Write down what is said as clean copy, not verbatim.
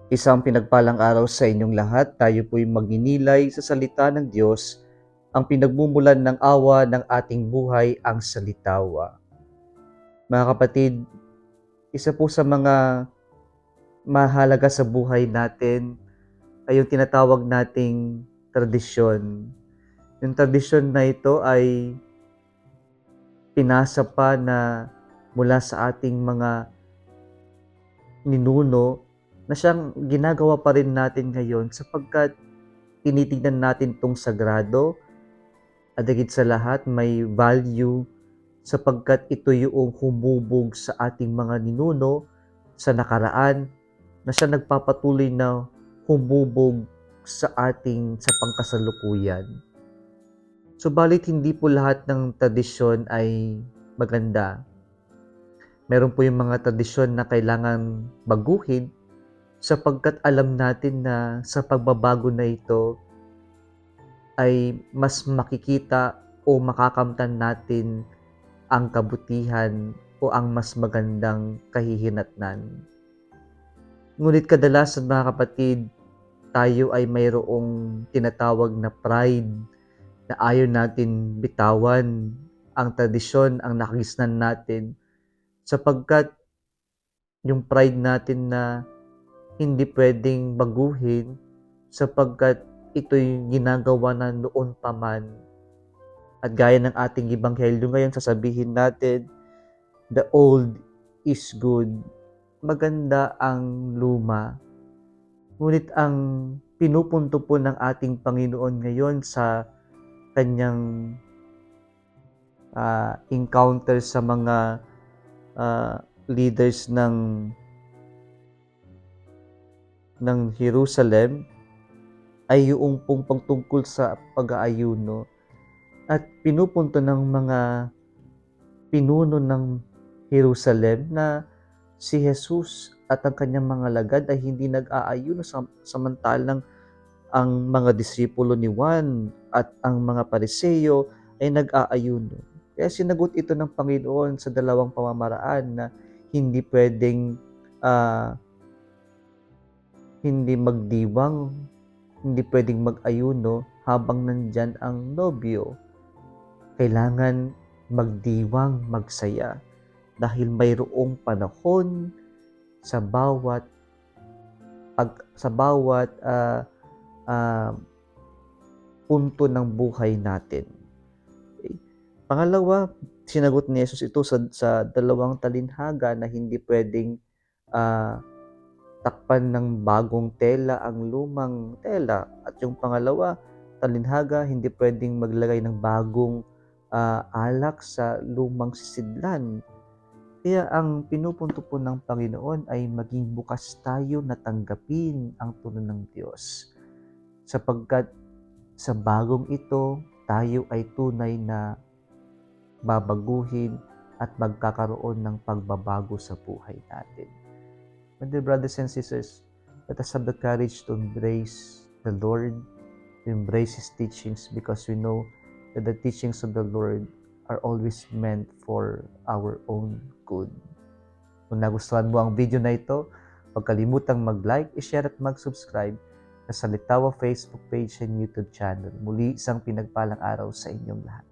Isang pinagpalang araw sa inyong lahat. Tayo po'y magninilay sa salita ng Diyos, ang pinagmumulan ng awa ng ating buhay, ang salitawa. Mga kapatid, isa po sa mga mahalaga sa buhay natin ay yung tinatawag nating tradisyon. Yung tradisyon na ito ay pinasa pa na mula sa ating mga ninuno na siyang ginagawa pa rin natin ngayon sapagkat tinitignan natin itong sagrado at higit sa lahat may value sapagkat ito yung humubog sa ating mga ninuno sa nakaraan na siya nagpapatuloy na humubog sa pangkasalukuyan. Subalit hindi po lahat ng tradisyon ay maganda. Meron po yung mga tradisyon na kailangan baguhin sapagkat alam natin na sa pagbabago na ito ay mas makikita o makakamtan natin ang kabutihan o ang mas magandang kahihinatnan. Ngunit kadalasan mga kapatid, tayo ay mayroong tinatawag na pride na ayaw natin bitawan ang tradisyon, ang nakagisnan natin sapagkat yung pride natin na hindi pwedeng baguhin sapagkat ito'y ginagawa na noon pa man. At gaya ng ating ebanghelyo ngayon, sasabihin natin, the old is good. Maganda ang luma. Ngunit ang pinupunto po ng ating Panginoon ngayon sa kanyang encounter sa mga leaders ng Jerusalem ay yung pong pagtungkol sa pag-aayuno at pinupunto ng mga pinuno ng Jerusalem na si Jesus at ang kanyang mga lagad ay hindi nag-aayuno samantalang ang mga disipulo ni Juan at ang mga Pariseo ay nag-aayuno. Kaya sinagot ito ng Panginoon sa dalawang pamamaraan na hindi pwedeng hindi magdiwang, hindi pwedeng mag-ayuno habang nandyan ang nobyo. Kailangan magdiwang, magsaya dahil mayroong panahon sa bawat punto ng buhay natin. Okay. Pangalawa, sinagot ni Jesus ito sa dalawang talinhaga na hindi pwedeng takpan ng bagong tela ang lumang tela. At yung pangalawa, talinhaga, hindi pwedeng maglagay ng bagong alak sa lumang sisidlan. Kaya ang pinupunto po ng Panginoon ay maging bukas tayo na tanggapin ang tunon ng Diyos. Sapagkat sa bagong ito, tayo ay tunay na babaguhin at magkakaroon ng pagbabago sa buhay natin. My dear brothers and sisters, let us have the courage to embrace the Lord, to embrace His teachings because we know that the teachings of the Lord are always meant for our own good. Kung nagustuhan mo ang video na ito, huwag kalimutang mag-like, i-share at mag-subscribe sa Salitawa Facebook page and YouTube channel. Muli isang pinagpalang araw sa inyong lahat.